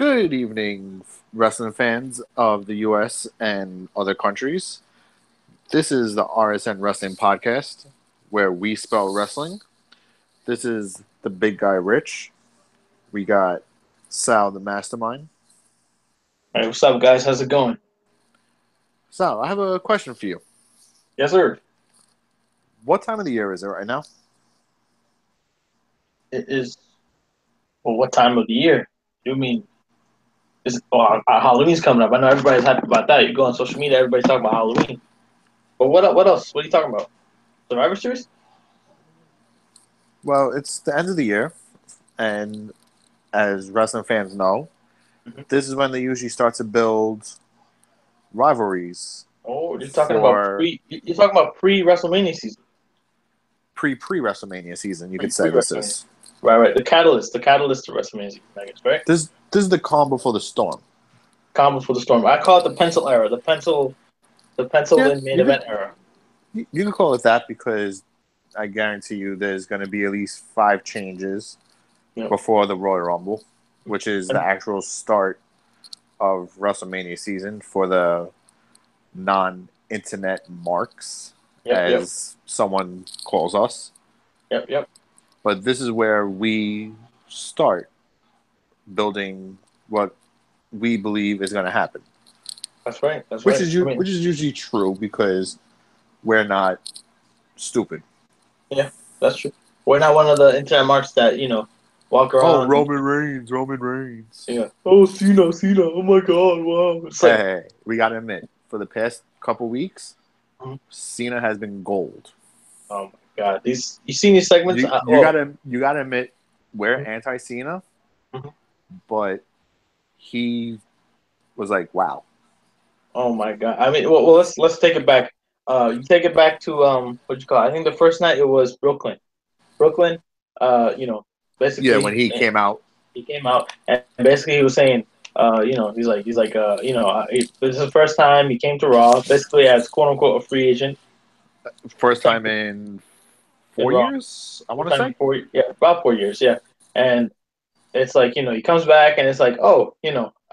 Good evening, wrestling fans of the U.S. and other countries. This is the Rsn Wrestling Podcast, where we spell wrestling. This is the big guy, Rich. We got Sal, the mastermind. Hey, what's up, guys? How's it going? Sal, I have a question for you. Yes, sir. What time of the year is it right now? It is. Well, what time of the year? You mean? Halloween's coming up. I know everybody's happy about that. You go on social media, everybody's talking about Halloween. But what else? What are you talking about? Survivor Series? Well, it's the end of the year, and as wrestling fans know, this is when they usually start to build rivalries. Oh, you're talking about You're talking about pre-WrestleMania season. Pre-WrestleMania season, you could say this is. Right. The catalyst to WrestleMania season, I guess, right? This is the calm before the storm. Calm before the storm. I call it the pencil era. The pencil in main event era. You can call it that because I guarantee you there's going to be at least 5 changes before the Royal Rumble, which is the actual start of WrestleMania season for the non-internet marks, as someone calls us. Yep. But this is where we start building what we believe is going to happen. That's right. Which is usually true because we're not stupid. Yeah, that's true. We're not one of the internet marks that, walk around. Oh, Roman Reigns. Yeah. Oh, Cena. Oh, my God. Wow. Hey, we got to admit, for the past couple weeks, Cena has been gold. Oh, my God. You seen these segments? You gotta admit, we're anti-Cena, but he was like, wow. Oh, my God. I mean, well, let's take it back. You take it back to, what'd you call it? I think the first night it was Brooklyn. Basically. Yeah, when he came out. He came out, and basically he was saying, he's like, this is the first time he came to Raw, basically as quote-unquote a free agent. First time in 4 years, I want to say? About 4 years, yeah. And it's like, he comes back, and it's like, oh,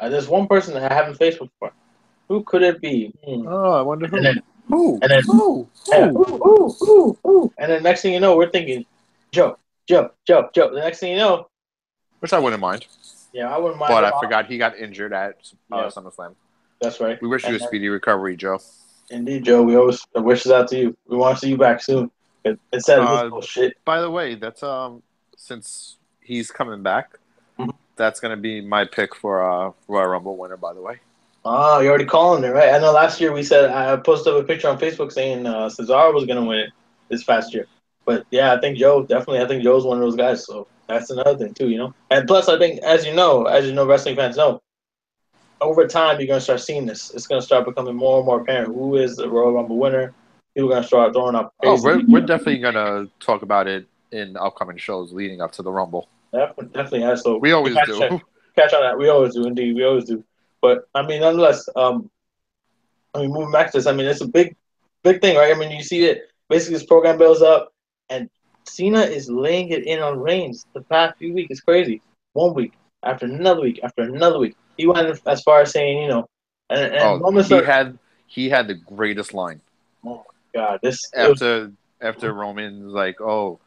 there's one person that I haven't faced before. Who could it be? Oh, I wonder who. Who? And then next thing you know, we're thinking, Joe. The next thing you know. Which I wouldn't mind. Yeah, I wouldn't mind. But I forgot he got injured at SummerSlam. That's right. We wish you a speedy recovery, Joe. Indeed, Joe. We always wish this out to you. We want to see you back soon. Instead of this bullshit. By the way, that's since he's coming back, that's gonna be my pick for Royal Rumble winner. By the way. Oh, you're already calling it, right? I know last year we said I posted up a picture on Facebook saying Cesaro was gonna win it this past year. But yeah, I think Joe's one of those guys. So that's another thing too, And plus, I think as you know, wrestling fans know, over time you're gonna start seeing this. It's gonna start becoming more and more apparent who is the Royal Rumble winner. People are gonna start throwing up. We're definitely gonna talk about it in upcoming shows leading up to the Rumble. Definitely, yeah. So we always do. Catch on that. We always do, indeed. We always do. But I mean, nonetheless, moving back to this, I mean, it's a big thing, right? I mean, you see it. Basically, this program builds up, and Cena is laying it in on Reigns the past few weeks. It's crazy. 1 week after another week after another week. He went as far as saying, he had the greatest line. Oh my God! After Roman's like, oh,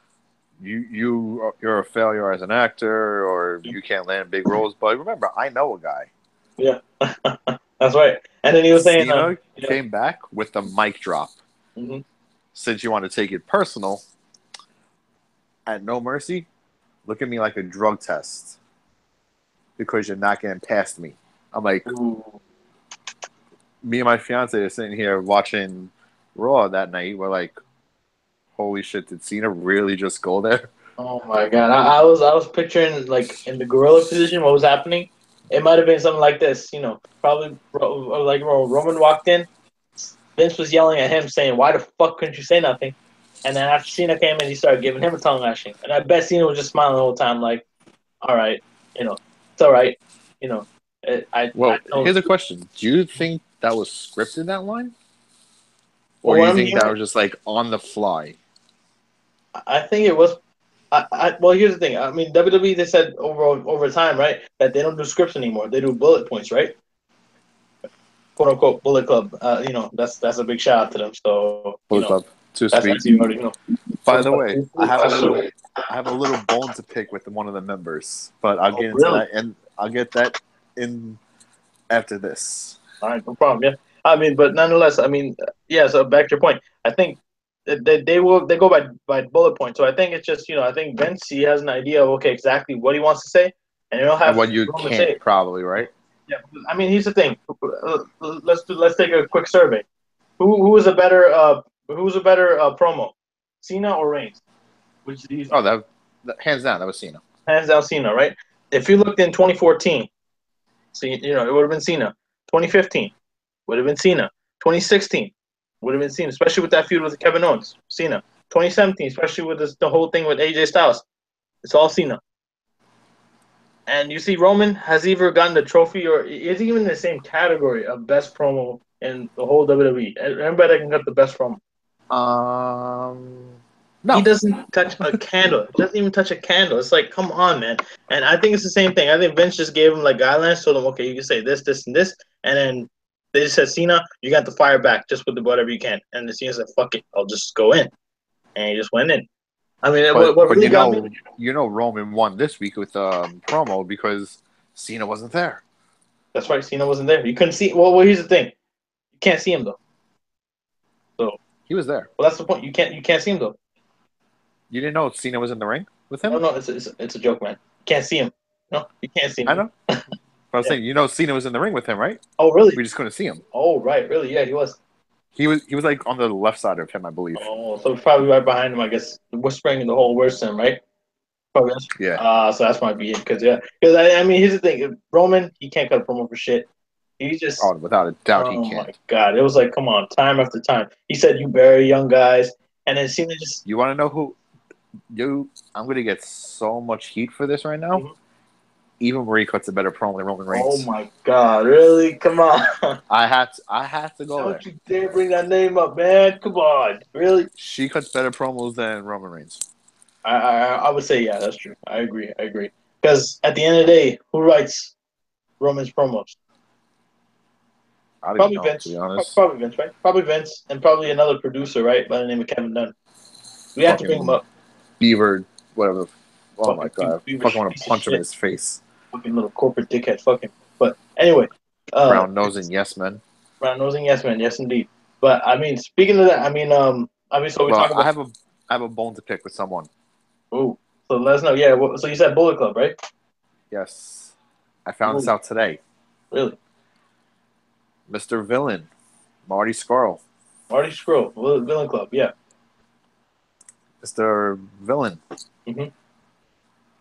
you're a failure as an actor, or you can't land big roles. But remember, I know a guy. Yeah, that's right. And then he was saying, Cena came back with the mic drop. Since you want to take it personal, at No Mercy, look at me like a drug test because you're not getting past me. I'm like, me and my fiance are sitting here watching Raw that night. We're like, holy shit, did Cena really just go there? Oh my God, I was picturing like in the gorilla position what was happening. It might have been something like this, probably like Roman walked in, Vince was yelling at him saying, "Why the fuck couldn't you say nothing?" And then after Cena came in, he started giving him a tongue lashing. And I bet Cena was just smiling the whole time, like, all right, it's all right. Here's a question. Do you think that was scripted, that line? Or do you think that was just like on the fly? I think it was Well, here's the thing. I mean, WWE, they said over time, right, that they don't do scripts anymore. They do bullet points, right? Quote unquote Bullet Club. That's a big shout out to them. So Bullet Club. Too that's sweet. as you already know. By Bullet the Club. way, I have a little bone to pick with one of the members, but I'll Oh, get into really? that, and I'll get that in after this. All right, no problem. Yeah, I mean, but nonetheless, I mean, yeah. So back to your point, I think they go by bullet points. So I think it's just I think Vince, he has an idea of okay exactly what he wants to say, and he'll And have what you room to say can't it. probably, right? Yeah, I mean, here's the thing. Let's take a quick survey. Who was a better promo, Cena or Reigns? Which is easy. Oh, that hands down, that was Cena. Hands down Cena, right? If you looked in 2014, see, it would have been Cena. 2015 would have been Cena. 2016 would have been Cena, especially with that feud with Kevin Owens. Cena. 2017, especially with the whole thing with AJ Styles. It's all Cena. And you see, Roman has either gotten the trophy or is even in the same category of best promo in the whole WWE. Everybody can get the best promo. No. He doesn't touch a candle. He doesn't even touch a candle. It's like, come on, man. And I think it's the same thing. I think Vince just gave him like guidelines, told him, okay, you can say this, this, and this, and then they just said, Cena, you got to fire back just with whatever you can. And the Cena said, fuck it, I'll just go in, and he just went in. I mean, what really got me? Roman won this week with promo because Cena wasn't there. That's right, Cena wasn't there. You couldn't see. Well, here's the thing, you can't see him though. So he was there. Well, that's the point. You can't see him though. You didn't know Cena was in the ring with him? No, it's a joke, man. You can't see him. No, you can't see him. I know. But I was saying, Cena was in the ring with him, right? Oh, really? We just couldn't see him. Oh, right, really? Yeah, he was. He was like on the left side of him, I believe. Oh, so probably right behind him, I guess, whispering the whole words to him, right? Probably. Yeah. So that's might be it, because I mean, here's the thing: Roman, he can't cut a promo for shit. He just. Oh, without a doubt, he can't. Oh my god, it was like, come on, time after time. He said, "You bury young guys," and then Cena just. You want to know who? I'm gonna get so much heat for this right now. Mm-hmm. Even where he cuts a better promo than Roman Reigns. Oh my god, really? Come on. I had to go there. Don't you dare bring that name up, man. Come on. Really? She cuts better promos than Roman Reigns. I would say, yeah, that's true. I agree. Because at the end of the day, who writes Roman's promos? Probably Vince. To be honest. Probably Vince, right? Probably Vince, and probably another producer, right, by the name of Kevin Dunn. We have to bring him up. Beaver, whatever. Oh my god! I fucking want to punch him in his face. Fucking little corporate dickhead, fucking. But anyway, brown nosing yes man. Brown nosing yes man, yes indeed. But I mean, speaking of that, I mean, so we talk about. I have a bone to pick with someone. Ooh, so let us know. Yeah, so you said Bullet Club, right? Yes, I found this out today. Really? Mr. Villain, Marty Scurll. Marty Scurll, Villain Club, yeah. Mr. Villain. Mm-hmm.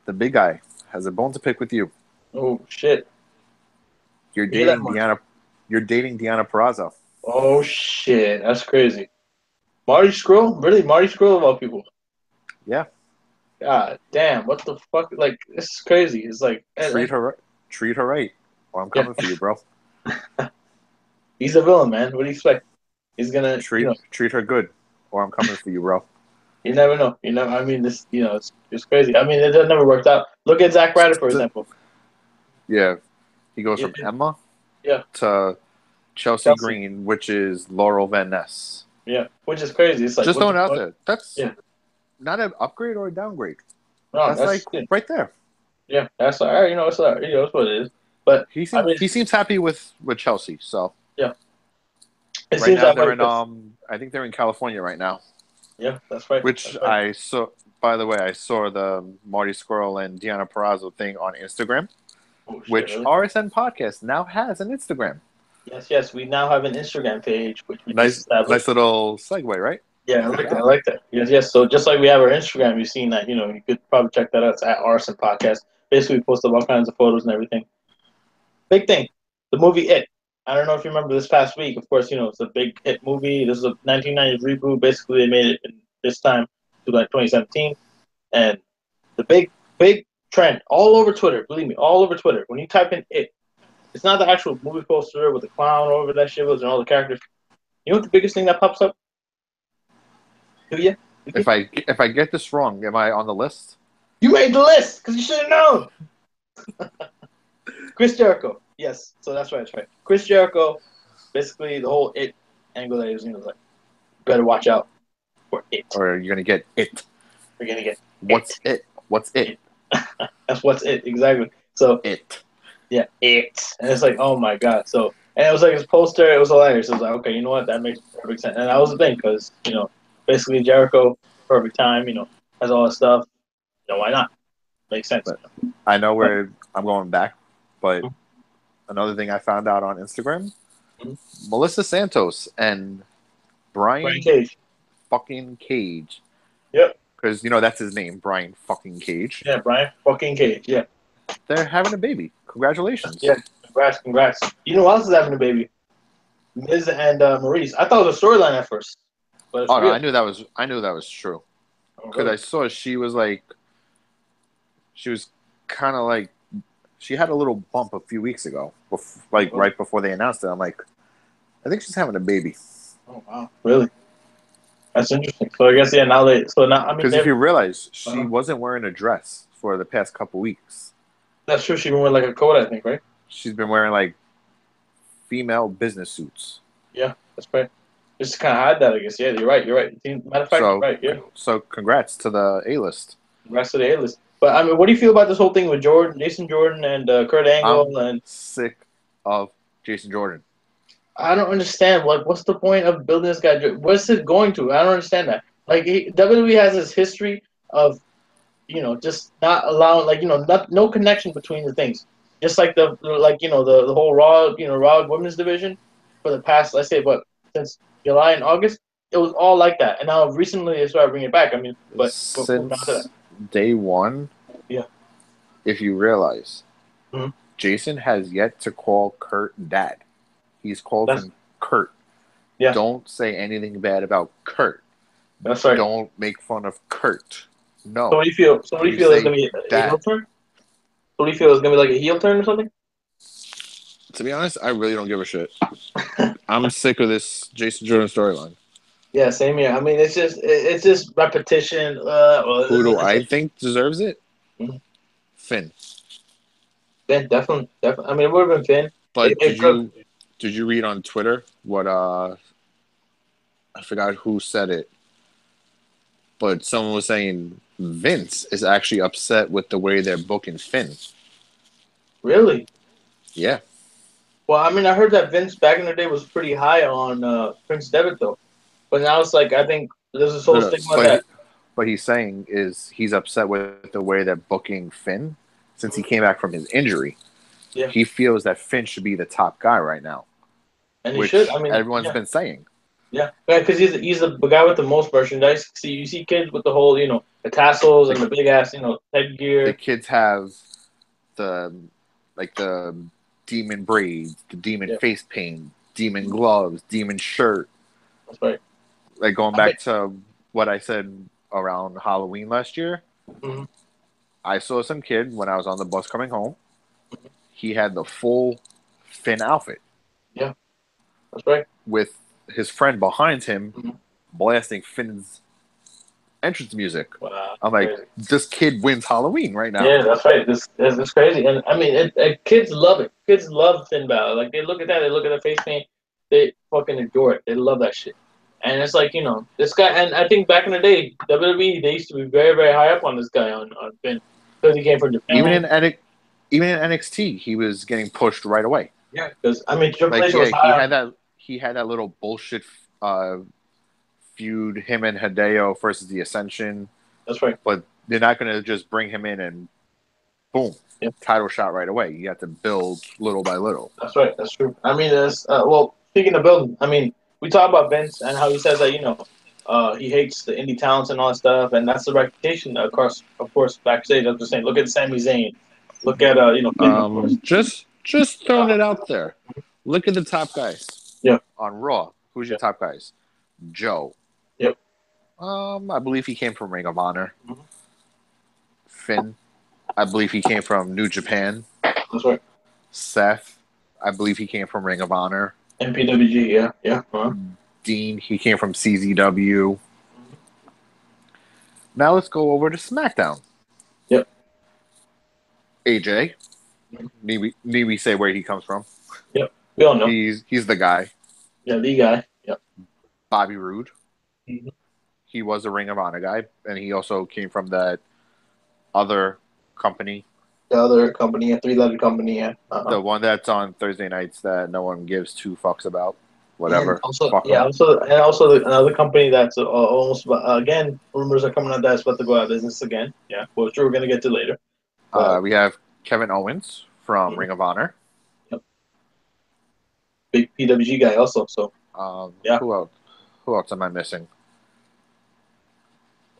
The big guy has a bone to pick with you. Oh shit! You're dating Deanna. You're dating Deanna Purrazzo. Oh shit! That's crazy. Marty Scurll, really? Marty Scurll of all people? Yeah. God damn! What the fuck? Like, this is crazy. It's like treat her right, or I'm coming for you, bro. He's a villain, man. What do you expect? He's gonna treat her good, or I'm coming for you, bro. You never know. I mean, this. It's crazy. I mean, it never worked out. Look at Zack Ryder, for example. Yeah, he goes from Emma. Yeah. To Chelsea Green, which is Laurel Van Ness. Yeah, which is crazy. It's like just throwing it out there. That's not an upgrade or a downgrade. No, that's like right there. Yeah, that's all right. It's all right. It's what it is. But he seems happy with Chelsea. So yeah. Right now they're in I think they're in California right now. Yeah, that's right. Which I saw. By the way, I saw the Marty Scurll and Deanna Purrazzo thing on Instagram, which really? RSN Podcast now has an Instagram. Yes, we now have an Instagram page, which we nice little segue, right? Yeah, I like that. Yes. So just like we have our Instagram, you've seen that. You could probably check that out. It's at Rsn Podcast. Basically, we post up all kinds of photos and everything. Big thing, the movie It. I don't know if you remember this past week. Of course, it's a big hit movie. This is a 1990s reboot. Basically, they made it in this time to like 2017. And the big trend all over Twitter, believe me, all over Twitter, when you type in It, it's not the actual movie poster with the clown over that shit was and all the characters. You know what the biggest thing that pops up? Do you? If I get this wrong, am I on the list? You made the list because you should have known. Chris Jericho. Yes, so that's right. That's right. Chris Jericho. Basically, the whole it angle that he was like, better watch out for it. Or you're gonna get it. You're gonna get What's it? What's it? That's what's it exactly. So It. yeah, it. And it's like, oh my god. So and it was like his poster. It was hilarious. It was like, okay, you know what? That makes perfect sense. And that was the thing because basically Jericho, perfect time. Has all that stuff. Why not? Makes sense. But I know where I'm going back, but another thing I found out on Instagram, Melissa Santos and Brian Cage. fucking Cage. Yep. Because that's his name, Brian fucking Cage. Yeah, Brian fucking Cage. Yeah. They're having a baby. Congratulations. Yeah. Congrats. You know who else is having a baby? Miz and Maurice. I thought it was a storyline at first. But it's no, real. I knew that was true. Because I saw she was kind of like, she had a little bump a few weeks ago, right before they announced it. I'm like, I think she's having a baby. Oh wow, really? That's interesting. So I guess now because if you realize she wasn't wearing a dress for the past couple weeks. That's true. She's been wearing like a coat, I think, right? She's been wearing like female business suits. Yeah, that's right. Just to kind of hide that, I guess. Yeah, you're right. Matter of fact, you're right. Yeah. So congrats to the A-list. Congrats to the A-list. But I mean, what do you feel about this whole thing with Jason Jordan, and Kurt Angle? I'm sick of Jason Jordan. I don't understand. What's the point of building this guy? What's it going to? I don't understand that. Like, WWE has this history of, just not allowing, no connection between the things. Just like the whole Raw women's division for the past, let's say, since July and August, it was all like that. And now recently they started bringing it back. I mean, since day one, yeah. If you realize, mm-hmm. Jason has yet to call Kurt dad. He's called him Kurt. Yeah. Don't say anything bad about Kurt. That's right. Don't make fun of Kurt. No. So what do you feel? So what do you feel is gonna be a heel turn? What do you feel is gonna be like a heel turn or something? To be honest, I really don't give a shit. I'm sick of this Jason Jordan storyline. Yeah, same here. I mean, it's just repetition. Who do I think deserves it? Mm-hmm. Finn. Finn, definitely. I mean, it would have been Finn. But did you read on Twitter what I forgot who said it, but someone was saying Vince is actually upset with the way they're booking Finn. Really? Yeah. Well, I mean, I heard that Vince back in the day was pretty high on Prince Devitt, though. But now it's like, I think there's this whole stigma that. What he's saying is he's upset with the way they're booking Finn since he came back from his injury. Yeah. He feels that Finn should be the top guy right now. And he should. I mean, everyone's been saying. Yeah, because he's the guy with the most merchandise. You see kids with the whole, the tassels and the big ass, headgear. The kids have the demon braids, the demon face paint, demon gloves, demon shirt. That's right. Like going back to what I said around Halloween last year, mm-hmm. I saw some kid when I was on the bus coming home. Mm-hmm. He had the full Finn outfit. Yeah, that's right. With his friend behind him, mm-hmm. blasting Finn's entrance music. Wow, I'm like, crazy. This kid wins Halloween right now. Yeah, that's right. This is crazy, and I mean, kids love it. Kids love Finn Balor. Like they look at that, they look at the face paint, they fucking adore it. They love that shit. And it's like, this guy, and I think back in the day, WWE, they used to be very, very high up on this guy on Finn because he came from Japan. Even in NXT, he was getting pushed right away. Yeah, because I mean, Triple H was high. He had that little bullshit feud, him and Hideo versus the Ascension. That's right. But they're not going to just bring him in and boom, title shot right away. You have to build little by little. That's right. That's true. I mean, speaking of building, I mean, we talk about Vince and how he says that, he hates the indie talents and all that stuff, and that's the reputation, of course, backstage. I'm just saying, look at Sami Zayn. Look at, just throwing it out there. Look at the top guys. Yeah. On Raw. Who's your top guys? Joe. Yep. I believe he came from Ring of Honor. Mm-hmm. Finn. I believe he came from New Japan. That's right. Seth. I believe he came from Ring of Honor. MPWG, yeah. Uh-huh. Dean, he came from CZW. Mm-hmm. Now let's go over to SmackDown. Yep. AJ. Need we say where he comes from? Yep. We all know. He's the guy. Yeah, the guy. Yep. Bobby Roode. Mm-hmm. He was a Ring of Honor guy, and he also came from that other company. The other company, a 3-letter company, yeah. The one that's on Thursday nights that no one gives two fucks about. And Whatever. also, Fuck yeah, 'em. also another company that's almost again rumors are coming out that's about to go out of business again. Yeah, which we're gonna get to later. But We have Kevin Owens from Mhm. Ring of Honor. Yep. Big PWG guy also. So yeah. Who else? Who else am I missing?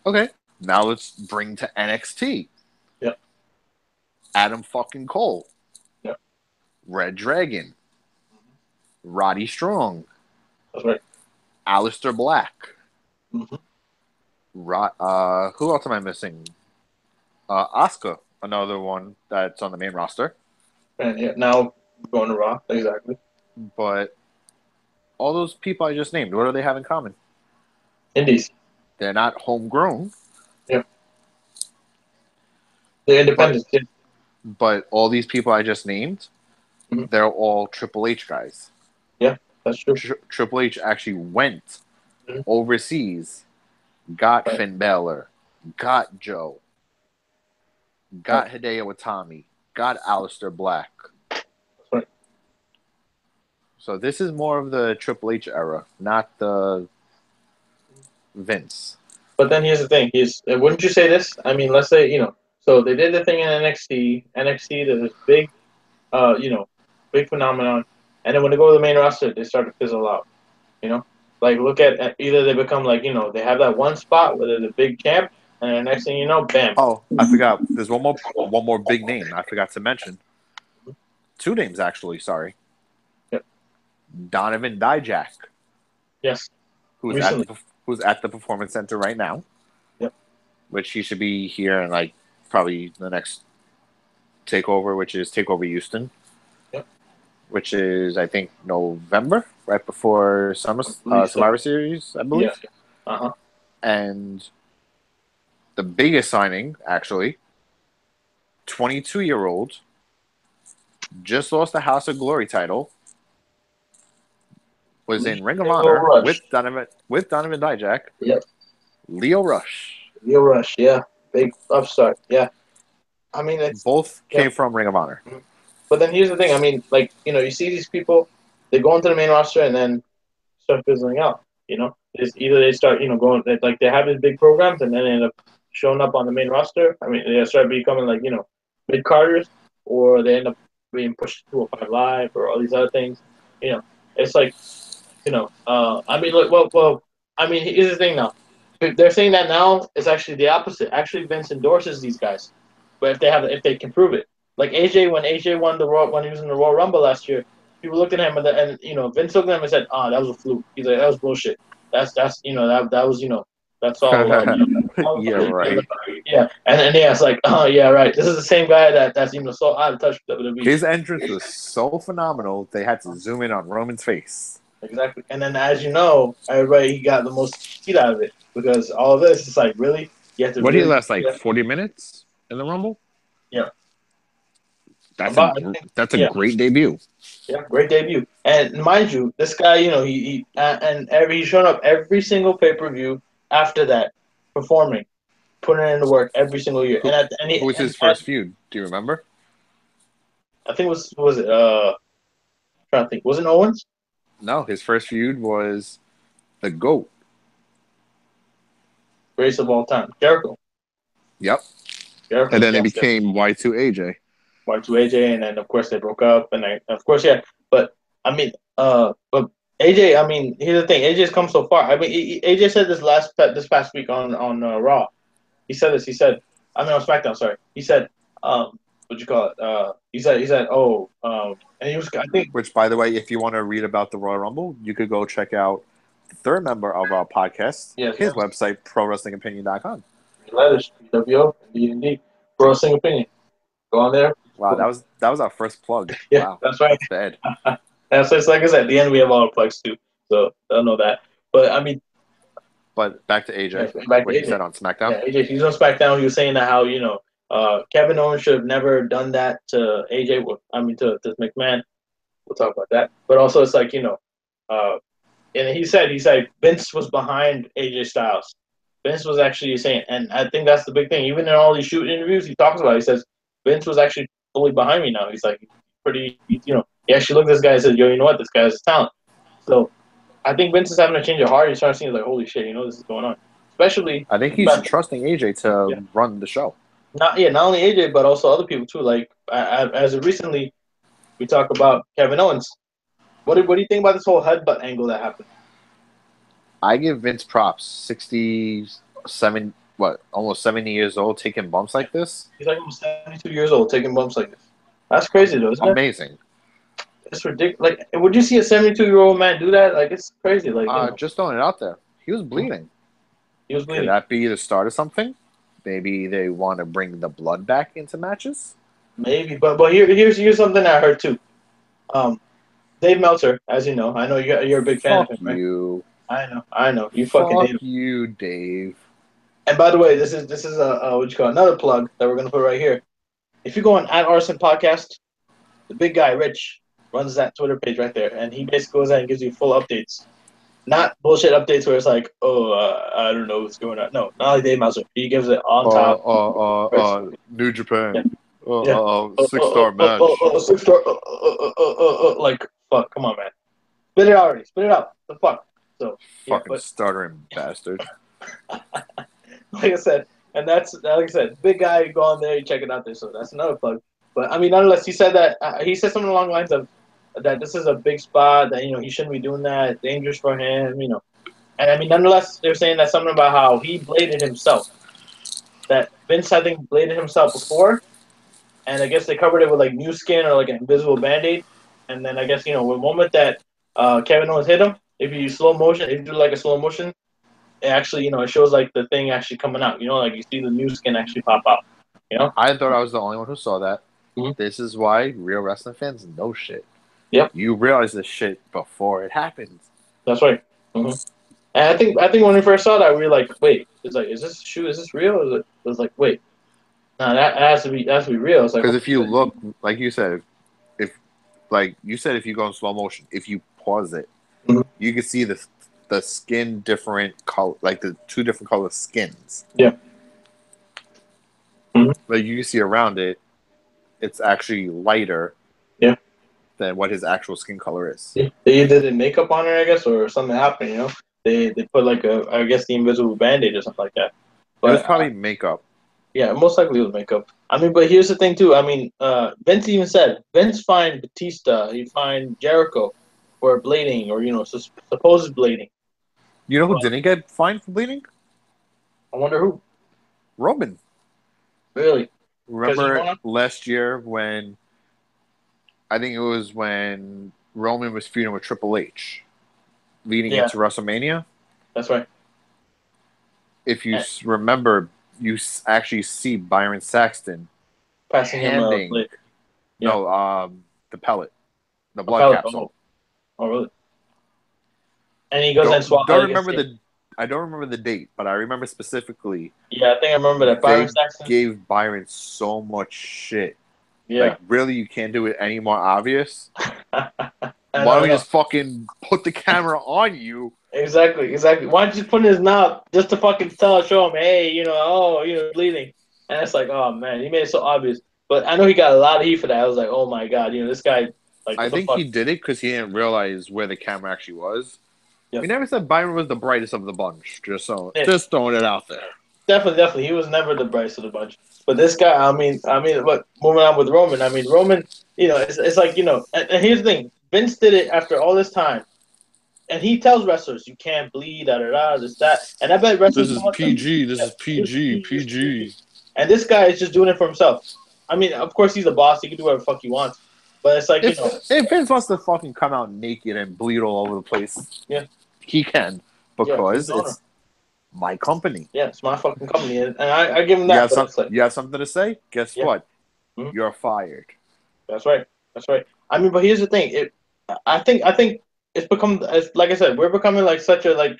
Okay, now let's bring to NXT. Yep. Adam fucking Cole. Yep. Red Dragon. Roddy Strong. That's right. Aleister Black. Mm-hmm. Who else am I missing? Asuka, another one that's on the main roster. And yeah, now going to Raw, exactly. But all those people I just named, what do they have in common? Indies. They're not homegrown. Yep. They're independent. But all these people I just named, mm-hmm. they're all Triple H guys. Yeah, that's true. Triple H actually went mm-hmm. overseas, got right. Finn Balor, got Joe, got Hideo Itami, got Aleister Black. That's right. So this is more of the Triple H era, not the Vince. But then here's the thing: wouldn't you say this? I mean, let's say so they did the thing in NXT. NXT, there's this big, big phenomenon, and then when they go to the main roster, they start to fizzle out. Like look at either they become like they have that one spot where they're the big champ, and the next thing you know, bam. Oh, I forgot. There's one more big name I forgot to mention. Two names actually. Sorry. Yep. Donovan Dijak. Yes. Who's at the Performance Center right now. Yep. Which he should be here in like probably the next takeover, which is Takeover Houston. Yep. Which is I think November, right before Survivor Series, I believe. Yeah. And the biggest signing, actually, 22-year-old, just lost the House of Glory title, was in Ring of Honor with Donovan Dijak. Yep. Leo Rush. Leo Rush, yeah. Big upstart, yeah. I mean, both came from Ring of Honor. But then here's the thing. I mean, like, you see these people, they go into the main roster and then start fizzling out, It's either they start, going, like, they have these big programs and then they end up showing up on the main roster. I mean, they start becoming, like, mid-carders, or they end up being pushed to 205 Live or all these other things. It's like, I mean, look, well, I mean, here's the thing now. They're saying that now it's actually the opposite. Actually, Vince endorses these guys, but if they can prove it, like AJ, when AJ won when he was in the Royal Rumble last year, people looked at him and Vince looked at him and said, "Ah, that was a fluke." He's like, "That was bullshit. That was that's all." Yeah, right. Yeah, and yeah, it's like, oh yeah, right. This is the same guy that's so out of touch with WWE. His entrance was so phenomenal they had to zoom in on Roman's face. Exactly. And then, as you know, he got the most heat out of it because all of this is like, really? You have to. What did he last, like 40 minutes in the Rumble? Yeah. That's a great debut. Yeah, great debut. And mind you, this guy, he's shown up every single pay-per-view after that, performing, putting in the work every single year. Who was his first feud? Do you remember? I think was it? I'm trying to think. Was it Owens? No, his first feud was the GOAT. Greatest of all time, Jericho. Yep. Jericho. And then it became Y2AJ. Y2AJ, and then of course they broke up, and then of course But I mean, but AJ, I mean, here's the thing: AJ's come so far. I mean, AJ said this past week on Raw. He said this. He said, I mean on SmackDown. Sorry. He said, what'd you call it? He said, and he was, I think. Which, by the way, if you want to read about the Royal Rumble, you could go check out the third member of our podcast, his website, ProWrestlingOpinion.com. Letters, PWO, D&D, Pro Wrestling Opinion. Go on there. Wow, that was our first plug. Yeah, wow, that's right. Bad. So it's like I said, at the end we have all our plugs too, so I don't know that. But I mean, but back to AJ. Back what to he AJ. said on SmackDown. Yeah, AJ, he's on SmackDown. He was saying that how Kevin Owens should have never done that to AJ. To McMahon. We'll talk about that. But also, it's like and he said Vince was behind AJ Styles. Vince was actually saying, and I think that's the big thing. Even in all these shoot interviews, he talks about. He says Vince was actually fully behind me now. He's like he actually looked at this guy and said, "Yo, you know what? This guy has talent." So I think Vince is having a change of heart. He's starting to see like, holy shit, this is going on. Especially, I think he's trusting AJ to run the show. Not only AJ but also other people too. Like as of recently, we talk about Kevin Owens. What do you think about this whole headbutt angle that happened? I give Vince props. 67, almost 70 years old, taking bumps like this. He's like almost 72 years old taking bumps like this. That's crazy though, isn't it? Amazing. It's ridiculous. Like, would you see a 72-year-old man do that? Like, it's crazy. Like, just throwing it out there. He was bleeding. He was bleeding. Could that be the start of something? Maybe they want to bring the blood back into matches. Maybe, but here's something I heard too. Dave Meltzer, as you know, I know you're a big fan of him, right? You. I know. You fucking hate him. You, Dave. And by the way, this is another plug that we're gonna put right here. If you go on @Rsn Podcast, the big guy Rich runs that Twitter page right there, and he basically goes out and gives you full updates, not bullshit updates where it's like, I don't know what's going on. No, not like Dave Meltzer. He gives it on top. New Japan. Yeah. 6-star match. 6-star. Like, fuck, come on, man. Spit it out already. Spit it out. The fuck. So fucking stuttering bastard. Like I said, and that's like I said, big guy. You go on there, you check it out there. So that's another plug. But I mean, nonetheless, he said that he said something along the lines of that this is a big spot, that he shouldn't be doing that, it's dangerous for him, And I mean, nonetheless, they're saying that something about how he bladed himself. That Vince, I think, bladed himself before, and I guess they covered it with like new skin or like an invisible band-aid. And then I guess the moment that Kevin Owens hit him, if you do like a slow motion, it actually it shows like the thing actually coming out. Like you see the new skin actually pop out. I thought I was the only one who saw that. Mm-hmm. This is why real wrestling fans know shit. Yep. You realize this shit before it happens. That's right. Mm-hmm. And I think when we first saw that, we were like, wait, is this real? It was like, wait, no, that has to be real. It's like, because if you look, like you said, if you go in slow motion, if you pause it, mm-hmm. you can see the skin different color, like the two different color skins. Yeah. Mm-hmm. Like you can see around it, it's actually lighter. Yeah. Than what his actual skin color is. Yeah. They either did makeup on it, I guess, or something happened. They put like I guess the invisible band-aid or something like that. But it was probably makeup. Yeah, most likely it was makeup. I mean, but here's the thing too. I mean, Vince even said Vince fined Batista, he fined Jericho for bleeding or supposed bleeding. You know who didn't get fined for bleeding? I wonder who. Roman. Really? Remember last year when I think it was when Roman was feuding with Triple H, leading into WrestleMania. That's right. If you remember, you actually see Byron Saxton passing him the pellet, the blood capsule. Oh, really? And he goes and swallows. I don't remember the date, but I remember specifically. Yeah, I think I remember that. Byron Saxton gave Byron so much shit. Yeah. Like, really, you can't do it any more obvious? Why don't we just fucking put the camera on you? Exactly. Why don't you just put in his mouth just to fucking show him, hey, bleeding. And it's like, oh, man, he made it so obvious. But I know he got a lot of heat for that. I was like, oh, my God, this guy. Like, I think he did it because he didn't realize where the camera actually was. Yep. We never said Byron was the brightest of the bunch. Just throwing it out there. Definitely. He was never the brightest of the bunch. But this guy, I mean, but moving on with Roman, Roman, it's like, and here's the thing. Vince did it after all this time. And he tells wrestlers, you can't bleed, this, that. And I bet wrestlers... This is PG. And this guy is just doing it for himself. I mean, of course, he's a boss. He can do whatever the fuck he wants. But it's like, If Vince wants to fucking come out naked and bleed all over the place, he can. Because it's my company. Yeah, it's my fucking company. And I give him that. You have something to say? Guess what? Mm-hmm. You're fired. That's right. I mean, but here's the thing. I think it's become, like I said, we're becoming like such a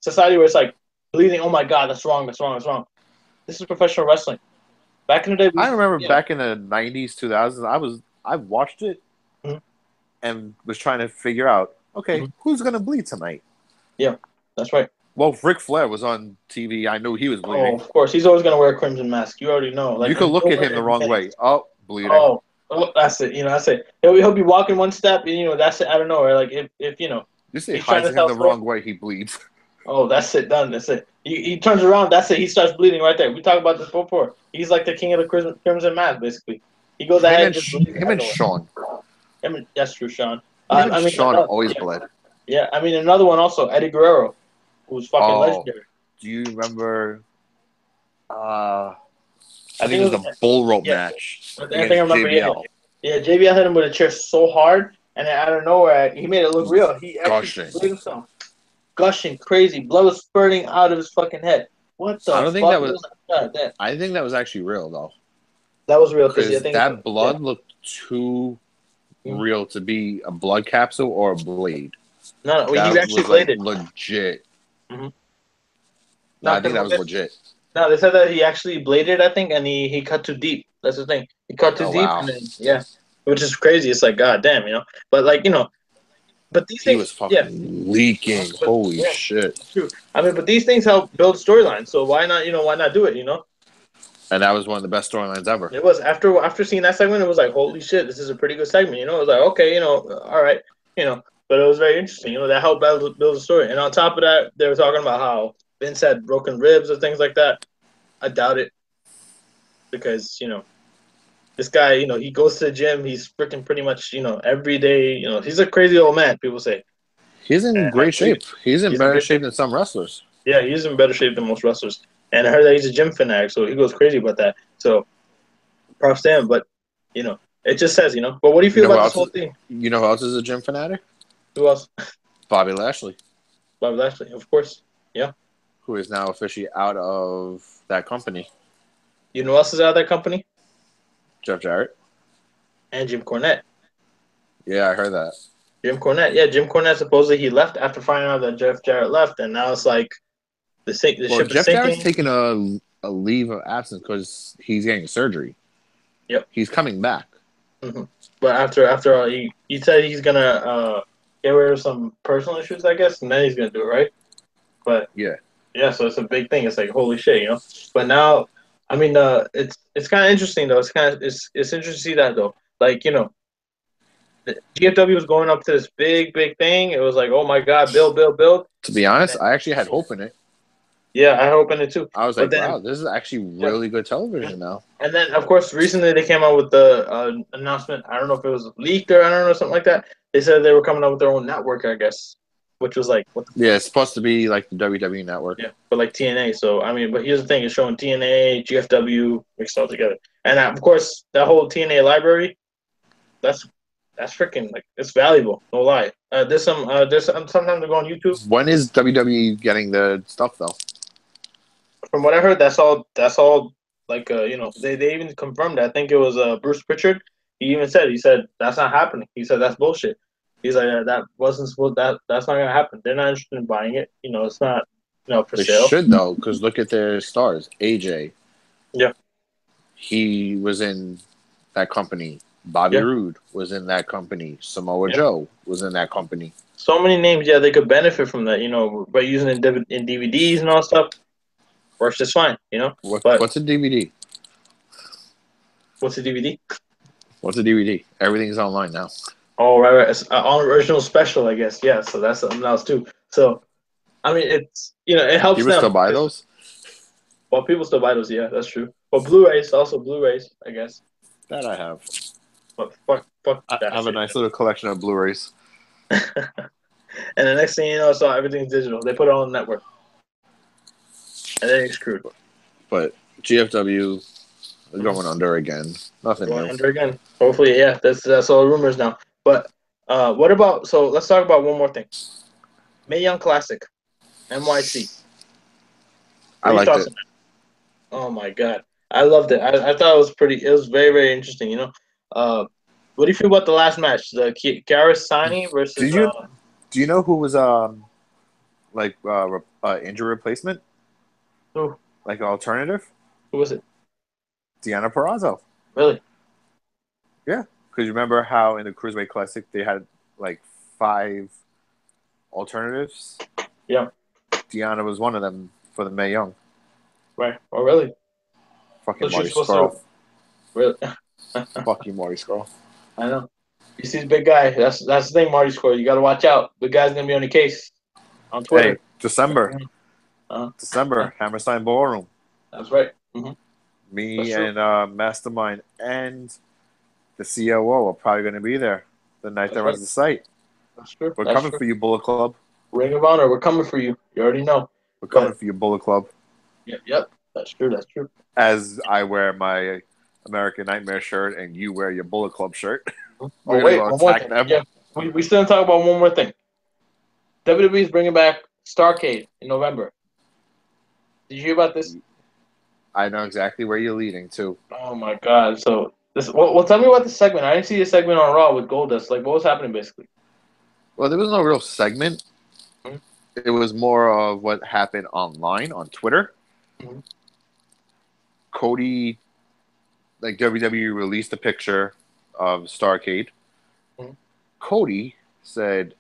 society where it's like bleeding. Oh my God, that's wrong. This is professional wrestling. Back in the day, I remember yeah. back in the 90s, 2000s, I watched it Mm-hmm. and was trying to figure out, okay, Mm-hmm. who's going to bleed tonight? Yeah, that's right. Well, if Ric Flair was on TV, I knew he was Oh, bleeding. of course, he's always gonna wear a crimson mask. You already know. You Like could in look at him nowhere the in wrong minutes. way. Oh, bleeding. Oh, that's it. That's it. He'll be walking one step, and that's it. I don't know. Or like if You say he's hi trying to to him sell the story. wrong way, he bleeds. Oh, that's it. Done. That's it. He turns around. That's it. He starts bleeding right there. We talked about this before. He's like the king of the crimson mask, basically. He goes ahead and just bleeds Him out of and nowhere. Sean. I mean, that's true, Sean. Him and I mean, Sean always bled. yeah. I mean, another one also, Eddie Guerrero, who's fucking Oh, legendary. do you remember? I I think think it it was was. the bull rope Yeah, match I think I against remember. Yeah, JBL. yeah. JBL hit him with a chair so hard, and then out of nowhere, he made it look real. He actually Gushing. blew himself, gushing, crazy, blood was spurting out of his fucking head. What I the don't think fuck that was. was that? I think that was actually real though, That was real because I because think that yeah. blood looked too Mm. real to be a blood capsule or a blade. No, he That actually was like bladed. legit. Mm-hmm. No, No, I think that was because legit. no, they said that he actually bladed. I think, and he cut too deep. That's the thing. He cut too Oh deep, wow, and then yeah, which is crazy. It's like god damn, But like but these he things, was yeah, fucking leaking. but Holy yeah, shit! it's true. I mean, but these things help build storylines. So why not? Why not do it? And that was one of the best storylines ever. It was after seeing that segment, it was like, holy shit, this is a pretty good segment. It was like, okay, all right, but it was very interesting. That helped build the story. And on top of that, they were talking about how Vince had broken ribs or things like that. I doubt it because this guy, he goes to the gym. He's freaking pretty much, every day. He's a crazy old man. People say, He's in and I great believe shape. He's in he's in better good shape shape. than some wrestlers. Yeah, he's in better shape than most wrestlers. And I heard that he's a gym fanatic, so he goes crazy about that. So props to him. But it just says. But what do you You feel know who about this else? whole thing? You know who else is a gym fanatic? Who else? Bobby Lashley, Bobby Lashley, of course. Yeah. who is now officially out of that company. You know who else is out of that company? Jeff Jarrett. And Jim Cornette. Yeah, I heard that. Jim Cornette. Yeah, Jim Cornette supposedly he left after finding out that Jeff Jarrett left, and now it's like the Well, ship is Jeff Jarrett's sinking. taking a leave of absence because he's getting surgery. Yep. He's coming back. Mm-hmm. But after all, he said he's gonna get rid of some personal issues, I guess, and then he's gonna do it, right? But yeah, so it's a big thing. It's like holy shit, But now, I mean, it's kind of interesting though. It's interesting to see that though. Like the GFW was going up to this big thing. It was like, oh my god, build. To be honest, I actually had hope in it. Yeah, I hope in it too. I was But like, then, wow, this is actually really good television now. and then of course, recently they came out with the announcement. I don't know if it was leaked or I don't know something like that. They said they were coming out with their own network, I guess, which was like, what the Yeah, it's supposed to be like the WWE network. yeah, but like TNA. So I mean, but here's the thing: it's showing TNA, GFW mixed all together, and of course that whole TNA library. That's freaking like it's valuable. No lie. There's sometimes I go on YouTube. When is WWE getting the stuff though? From what I heard, that's all. Like they even confirmed that. I think it was Bruce Pritchard. He said that's not happening. He said that's bullshit. He's like that wasn't supposed that's not gonna happen. They're not interested in buying it. It's not for They sale. should though, because look at their stars. AJ. Yeah. He was in that company. Bobby Roode was in that company. Samoa Joe was in that company. So many names, yeah, they could benefit from that, by using it in DVDs and all that stuff. Works just fine, What's a DVD? What's a DVD? What's a DVD? Everything's online now. Oh, right. It's on original special, I guess. Yeah, so that's something else too. So, I mean, it's it helps People them. still buy those? Well, people still buy those. Yeah, that's true. Well, Blu-rays, I guess. That I have. But fuck I that. have a nice little collection of Blu-rays. And the next thing you know, so everything's digital. They put it on the network, and then you're screwed. But GFW is going under again. Nothing Going new. under again. Hopefully, yeah. That's all rumors now. But what about? So let's talk about one more thing. Mae Young Classic, NYC. I liked it. Oh my god, I loved it. I thought it was pretty. It was very interesting. What do you feel about the last match? The Garasani versus. Do you know who was injury replacement? Who? Like an alternative? Who was it? Deanna Purrazzo. Really? Yeah, because you remember how in the Cruiserweight Classic they had like 5 alternatives. Yeah. Deanna was one of them for the Mae Young. Right. Oh, really? Fucking So Marty she's supposed to. Scurll. Really? Fuck you, Marty Scurll. I know. You see, the big guy. That's the thing, Marty Score. You got to watch out. Big guy's gonna be on the case on Hey, Twitter. December. Uh, December, Hammerstein Ballroom. that's right. That's Me true. and Mastermind and the COO are probably going to be there the night that That's right. runs the site. That's true. We're That's coming true. for you, Bullet Club. Ring of Honor, we're coming for you. You already know. We're coming But for you, Bullet Club. yep. That's true. That's true. As I wear my American Nightmare shirt and you wear your Bullet Club shirt. We're Oh going to wait, go one more attack thing. them. Yeah, we still didn't talk about one more thing. WWE is bringing back Starcade in November. Did you hear about this? I know exactly where you're leading to. Oh my god! So this, well, tell me about the segment. I didn't see a segment on Raw with Goldust. Like, what was happening basically? Well, there was no real segment. Mhm. It was more of what happened online on Twitter. Mhm. Cody, like WWE released a picture of Starcade. Mhm. Cody said,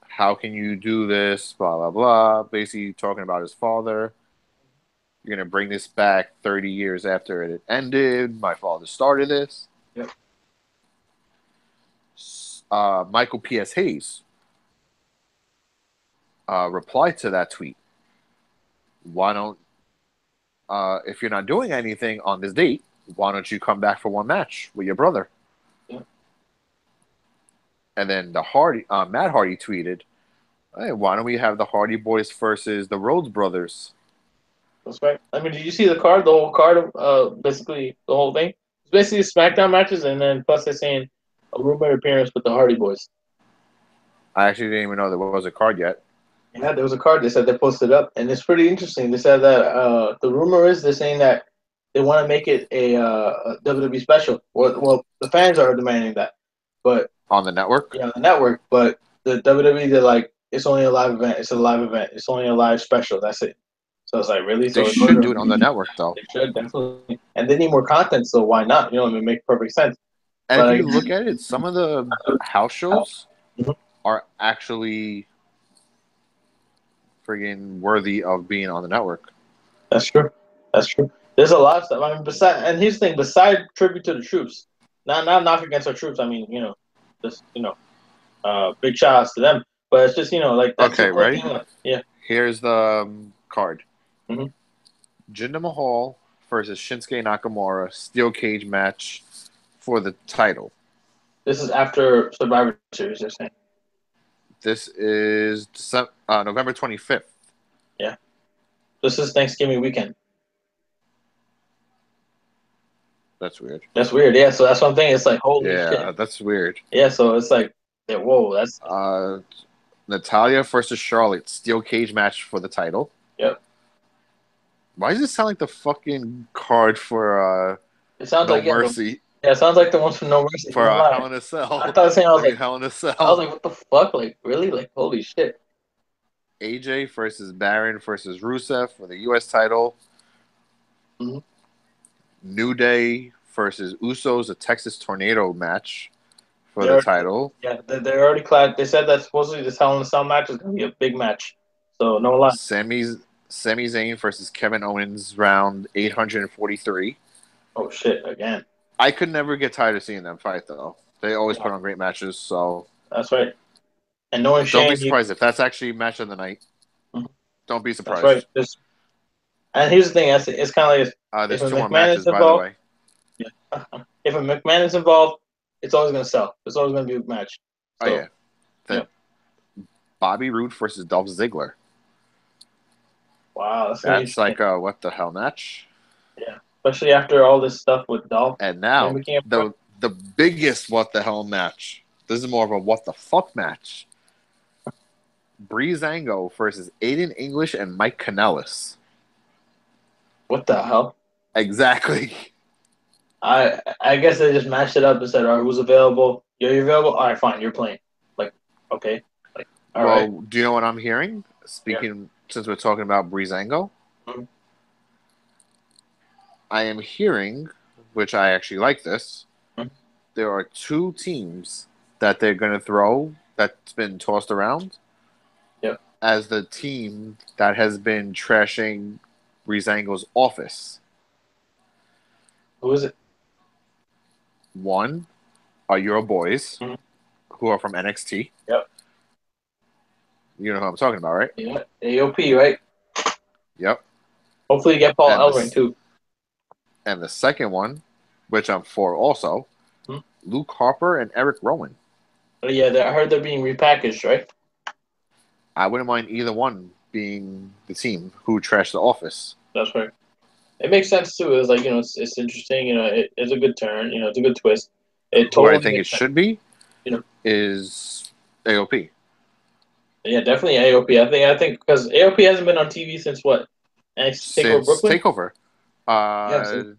"How can you do this?" Blah blah blah. Basically, talking about his father. You're gonna bring this back 30 years after it ended. My father started this. Yep. Michael P.S. Hayes replied to that tweet. Why don't if you're not doing anything on this date, why don't you come back for one match with your brother? Yep. And then Matt Hardy tweeted, "Hey, why don't we have the Hardy Boys versus the Rhodes Brothers?" That's right. I mean, did you see the card? The whole card of basically the whole thing. It's basically SmackDown matches, and then plus they're saying a rumored appearance with the Hardy Boys. I actually didn't even know there was a card yet. Yeah, there was a card. They said they posted up, and it's pretty interesting. They said that the rumor is they're saying that they want to make it a WWE special. Well, the fans are demanding that, but On the network? yeah, on the network. But the WWE, they're like, it's only a live event. It's a live event. It's only a live special. That's it. So it's like, really? They So in should order, do it on the network, though. they should definitely, and they need more content. So why not? You know, it make perfect sense. And if But you look at it, some of the house shows Mhm. are actually friggin' worthy of being on the network. That's true. That's true. There's a lot of stuff. I mean, and here's the thing: beside tribute to the troops, not knock against our troops. I mean, just big shout outs to them. But it's just like that's the Okay, only ready? thing. Yeah. Here's the card. hmm Jinder Mahal versus Shinsuke Nakamura steel cage match for the title. This is after Survivor Series. They're saying. This is November 25th. Yeah. This is Thanksgiving weekend. That's weird. That's weird. Yeah. So that's one thing. It's like holy Yeah, shit. that's weird. Yeah. So it's like, yeah, whoa. That's Natalia versus Charlotte steel cage match for the title. yep. Why does it sound like the fucking card for It sounds No like Mercy yeah. It sounds like the ones from No Mercy. for No lie. Hell in a I Cell? thought saying I mean Hell in a I was Cell. like, what the fuck? Like really? Like holy shit. AJ versus Baron versus Rusev for the U.S. title. hmm New Day versus Usos, a Texas Tornado match for They the already, title. yeah, they're already clad. They said that supposedly this Hell in a Cell match is gonna be a big match. So no lie. Sami Zayn versus Kevin Owens round 843. Oh shit! Again. I could never get tired of seeing them fight though. They always Yeah, put on great matches, so that's right. And knowing don't be Shane, surprised if that's actually match of the night. Mhm. Don't be That's right. surprised. And here's the thing: it's kind of like if There's a 2 more McMahon is matches, by the involved, way. yeah. If a McMahon is involved, it's always gonna sell. It's always gonna be a match. Oh So yeah, yeah. the Bobby Roode versus Dolph Ziggler. Wow, that's gonna be That's interesting. like a what the hell match. Yeah, especially after all this stuff with Dolph And now mimicking everyone. the biggest what the hell match. This is more of a what the fuck match. Breezango versus Aiden English and Mike Kanellis. What the hell? Exactly. I guess they just matched it up and said, all right, who's available? You're available. All right, fine. You're playing. Like, okay. Like, all right. Well, do you know what I'm hearing? Yeah. Speaking since we're talking about Breezango, Mhm. I am hearing, which I actually like this, Hmm? there are two teams that they're going to throw that's been tossed around Yep. as the team that has been trashing Breezango's office. Who is it? One are your boys, Hmm. who are from NXT. Yep. You know who I'm talking about, right? Yeah. AOP, right? Yep. Hopefully you get Paul And Ellering the too. and the second one, which I'm for also, Hmm? Luke Harper and Eric Rowan. Oh, yeah, I heard they're being repackaged, right? I wouldn't mind either one being the team who trashed the office. That's right. It makes sense too. It's like it's interesting. It's a good turn. It's a good twist. It Who I totally think it makes sense. should be You know, is AOP. yeah, definitely AOP. I think because AOP hasn't been on TV since what? NXT Takeover Since Brooklyn. Takeover. Yeah. So,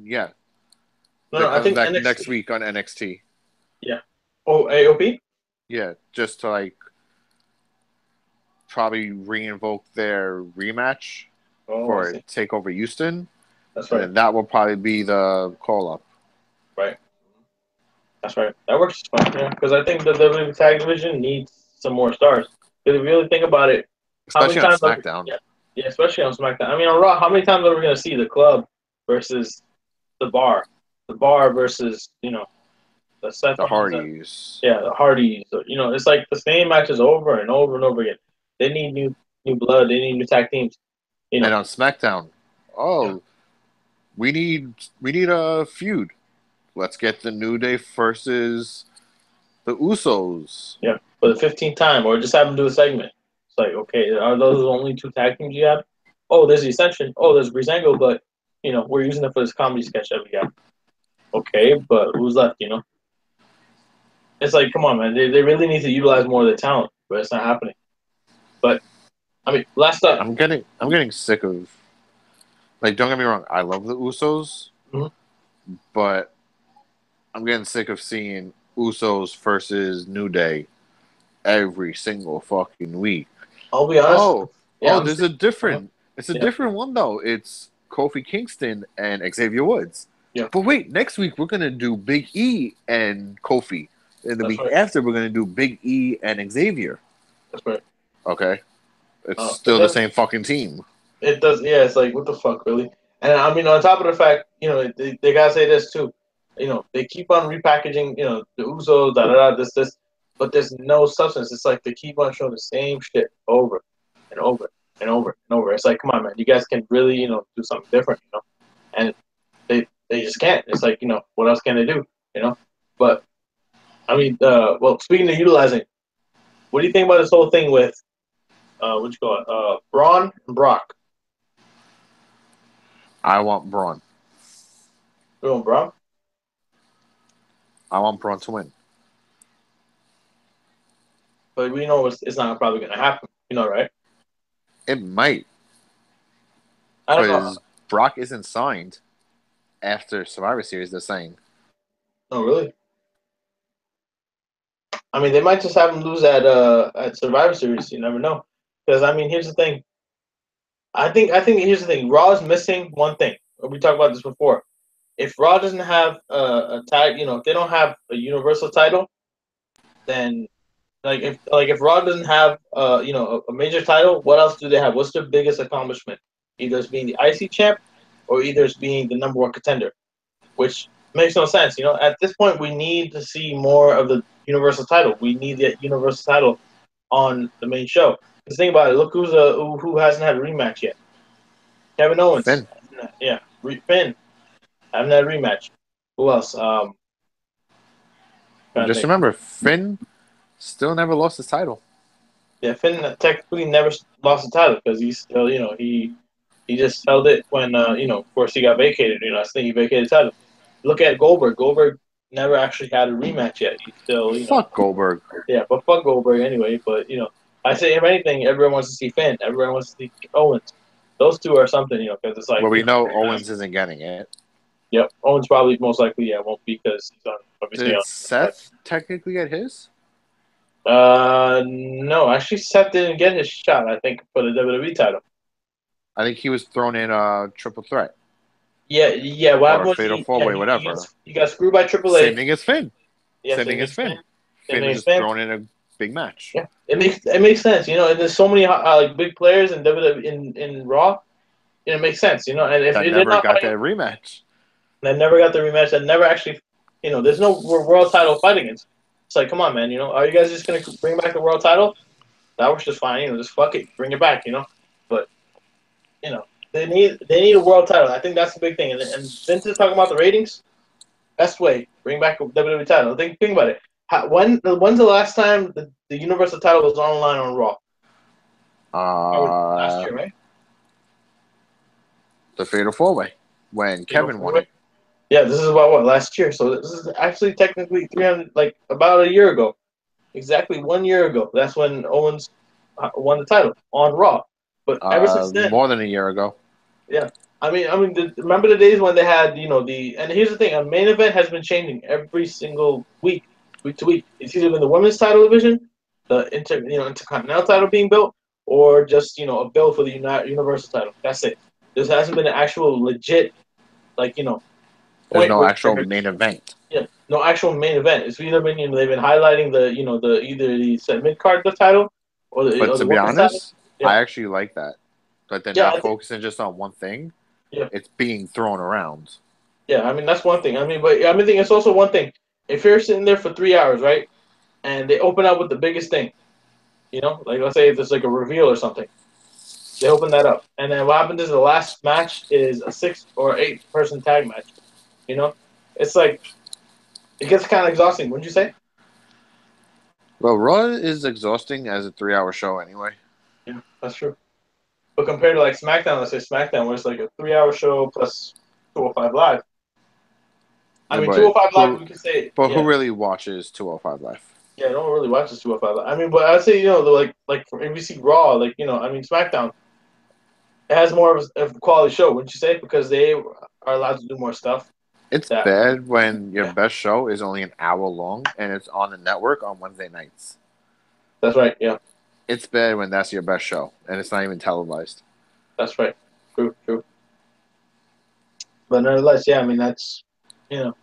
Yeah, no, they're no. I coming think back next NXT. week on NXT. Yeah. Oh, AOP. Yeah, just to like probably reinvoke their rematch Oh, I for see. Takeover Houston, That's and right. then that will probably be the call up, Right. That's right. That works fine. Yeah, because I think the WWE Tag Division needs some more stars. Because if you really think about it, how many especially on times? SmackDown. Yeah, yeah, especially on SmackDown. I mean, on Raw, how many times are we going to see the club versus the bar versus the Seth The Rollins and Hardys, the Hardys? It's like the same matches over and over and over again. They need new blood. They need new tag teams. You know, and on SmackDown, yeah, oh, we need a feud. Let's get the New Day versus the Usos. yeah, for the 15th time, or just have them do a segment. It's like, okay, are those the only two tag teams you have? Oh, there's the Ascension. Oh, there's Breezango, but we're using it for this comedy sketch that we got. Okay, but who's left? It's like, come on, man. They really need to utilize more of their talent, but it's not happening. But I mean, last up. I'm getting sick of, like, don't get me wrong, I love the Usos, Mhm. but I'm getting sick of seeing Usos versus New Day every single fucking week. I'll be honest. Oh, Yeah, oh, I'm there's sick. a different. It's a Yeah, different one though. It's Kofi Kingston and Xavier Woods. yeah, But wait, next week we're gonna do Big E and Kofi, and the that's week right. after we're gonna do Big E and Xavier. That's right. Okay, it's And still the then same fucking team. it does. Yeah, it's like, what the fuck, really? And I mean, on top of the fact, they gotta say this too. They keep on repackaging. The Usos, da da da, this, but there's no substance. It's like they keep on showing the same shit over and over and over and over. It's like, come on, man, you guys can really, do something different, and they just can't. It's like, what else can they do, But I mean, well, speaking of utilizing, what do you think about this whole thing with what you call it, Braun and Brock? I want Braun. You know, Braun. I want Braun to win But we know it's not probably going to happen. Right? it might, I don't know. because Brock isn't signed after Survivor Series. They're saying No, really. I mean, they might just have him lose at Survivor Series. You never know. Because I mean, here's the thing. I think here's the thing. Raw is missing one thing. We talked about this before. If Raw doesn't have a tag, if they don't have a Universal title, then if Raw doesn't have a major title, what else do they have? What's their biggest accomplishment? Either it's being the IC champ, or either it's being the number one contender, which makes no sense. At this point, we need to see more of the Universal title. We need the Universal title on the main show. Because think about it. Look who hasn't had a rematch yet. Kevin Owens. Finn. Yeah, Finn. Haven't had a rematch. Who else? And Trying to just think. remember, Finn still never lost his title. Yeah, Finn technically never lost the title because he's still, he just held it when, of course he got vacated. I think he vacated the title. Look at Goldberg. Goldberg never actually had a rematch yet. He's still, Fuck Goldberg. yeah, but fuck Goldberg anyway. But I say if anything, everyone wants to see Finn. Everyone wants to see Owens. Those two are something, because it's like, Well, we know Owens isn't getting it. yep, Owens probably most likely won't be because he's on obviously Did on. Seth technically get his? No, actually Seth didn't get his shot. I think for the WWE title. I think he was thrown in a triple threat Yeah. What or a happened was fatal four way, whatever. he got screwed by Triple Same A. thing as Finn. Yeah, Same same thing thing as as Finn. Finn. Same Finn thing was as just Finn. thrown in a big match. Yeah, it makes sense. And there's so many like big players in WWE in Raw. It makes sense. And if That they're never not got fighting, that rematch. that never got the rematch. That never actually, there's no world title fight against. It's like, come on, man. Are you guys just gonna bring back the world title? That was just fine. Just fuck it, bring it back. But you know, they need a world title. I think that's the big thing. And Vince is talking about the ratings. Best way, bring back a WWE title. Think about it. When's the last time the Universal title was online on Raw? Last year, right? The fatal four way when Kevin won it. Yeah, this is about what last year. So this is actually technically 300, like about a year ago, exactly 1 year ago. That's when Owens won the title on Raw. But ever since then, More than a year ago. yeah. Remember the days when they had, and here's the thing: a main event has been changing every single week to week. It's either been the women's title division, the intercontinental title being built, or just a build for the Universal title. That's it. There hasn't been an actual legit, like There's point no where actual main event. yeah, no actual main event. It's either been they've been highlighting the either the mid card title or But the to be women's title. honest, Yeah, I actually like that. But they're yeah, not focusing just on one thing. yeah, It's being thrown around. yeah. That's one thing. But it's also one thing. If you're sitting there for 3 hours, right, and they open up with the biggest thing, like let's say there's like a reveal or something, they open that up, and then what happens is the last match is a 6 or 8 person tag match. You know, it's like it gets kind of exhausting, wouldn't you say? Well, Raw is exhausting as a 3 hour show anyway. Yeah, that's true. But compared to like SmackDown, let's say SmackDown, where it's like a 3 hour show plus 205 Live. Yeah, 205 Live, we could say, who yeah, really watches 205 Live? yeah, I don't really watch this 205 Live. But I'd say, like for ABC Raw, like, SmackDown, it has more of a quality show, wouldn't you say? Because they are allowed to do more stuff. It's That, bad when your yeah, best show is only an hour long and it's on the network on Wednesday nights. that's right. Yeah, It's bad when that's your best show and it's not even televised. that's right. True, true. But nevertheless, yeah, you know,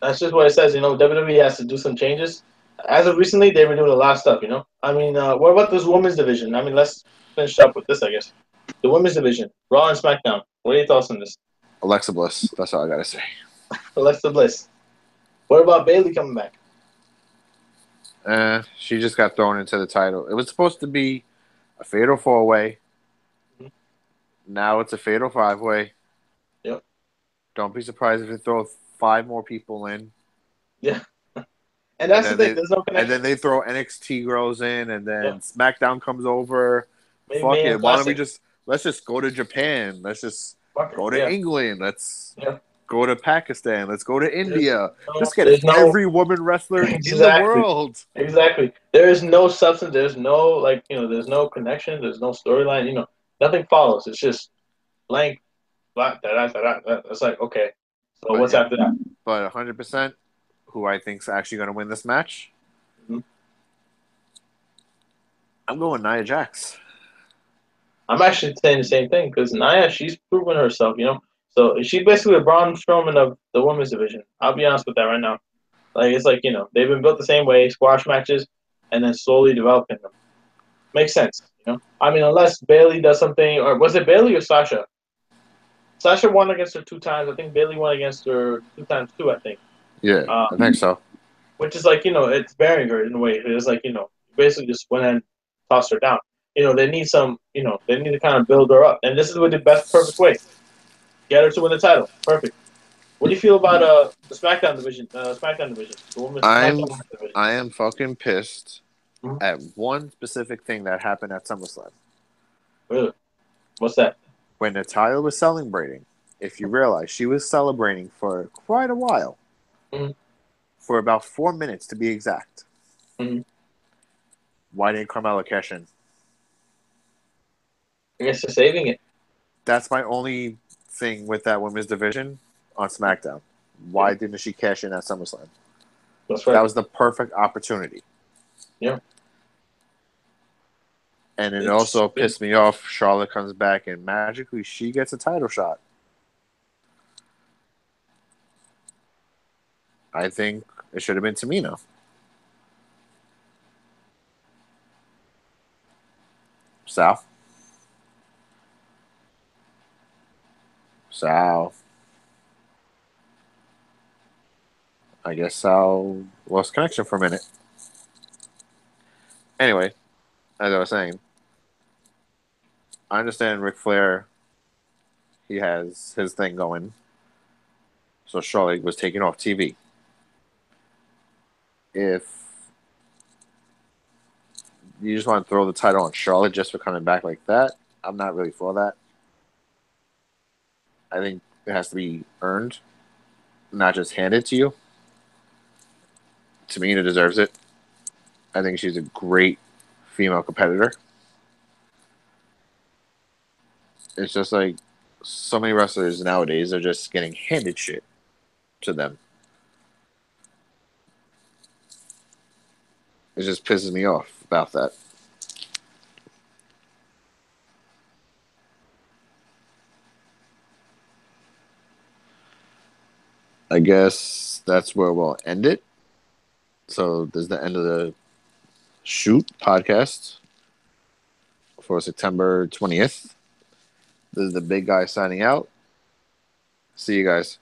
that's just what it says. WWE has to do some changes. As of recently, they've been doing a lot of stuff. What about this women's division? Let's finish up with this, I guess. The women's division, Raw and SmackDown. What are your thoughts on this? Alexa Bliss, that's all I gotta say. Alexa Bliss. What about Bayley coming back? She just got thrown into the title. It was supposed to be a fatal four way. Mhm. Now it's a fatal five way. Yep. Don't be surprised if they throw 5 more people in. Yeah. And And that's the then thing. they There's no and connection. then they throw NXT girls in, and Yeah. then SmackDown comes over. Maybe Fuck Mayhem it. Why don't we Classic. let's just go to Japan. Let's just Fuck it. go to Yeah. England. Let's Yeah. go to Pakistan. Let's go to There's India. no. Let's get There's no. every woman wrestler in the Exactly. world. Exactly. There is no substance. There's no There's no connection. There's no storyline. Nothing follows. It's just blank. Blah, da, da, da, da, da. It's like okay. So But what's yeah, after that? but 100%, who I think's actually going to win this match? Mhm. I'm going Nia Jax. I'm actually saying the same thing because Nia, she's proven herself. So she's basically a Braun Strowman of the women's division. I'll be honest with that right now. Like it's like they've been built the same way, squash matches, and then slowly developing them. Makes sense. Unless Bailey does something, or was it Bailey or Sasha? Sasha won against her 2 times. I think Bailey won against her 2 times too. I think. Yeah, I think so. Which is like it's burying her in a way. It's like basically just went and tossed her down. They need some. They need to kind of build her up, and this is the best perfect way. Get her to win the title. Perfect. What do you feel about the SmackDown division? SmackDown division, the women's SmackDown women's division. I am fucking pissed Mm-hmm. at one specific thing that happened at SummerSlam. Really? What's that? When Natalia was celebrating, if you realize, she was celebrating for quite a while. Mm-hmm. For about 4 minutes to be exact. Mm-hmm. Why didn't Carmella cash in? I guess they're saving it. That's my only thing with that women's division on SmackDown. Why didn't she cash in at SummerSlam? That's right. That was the perfect opportunity. Yeah. And it It's also stupid. pissed me off. Charlotte comes back and magically she gets a title shot. I think it should have been Tamina. Sal. Sal. I guess Sal lost connection for a minute. Anyway, as I was saying, I understand Ric Flair. He has his thing going. So Charlotte was taken off TV. If you just want to throw the title on Charlotte just for coming back like that, I'm not really for that. I think it has to be earned, not just handed to you. Tamina deserves it. I think she's a great female competitor. It's just like so many wrestlers nowadays are just getting handed shit to them. It just pisses me off about that. I guess that's where we'll end it. So this is the end of the Shoot podcast for September 20th. This is the big guy signing out. See you guys.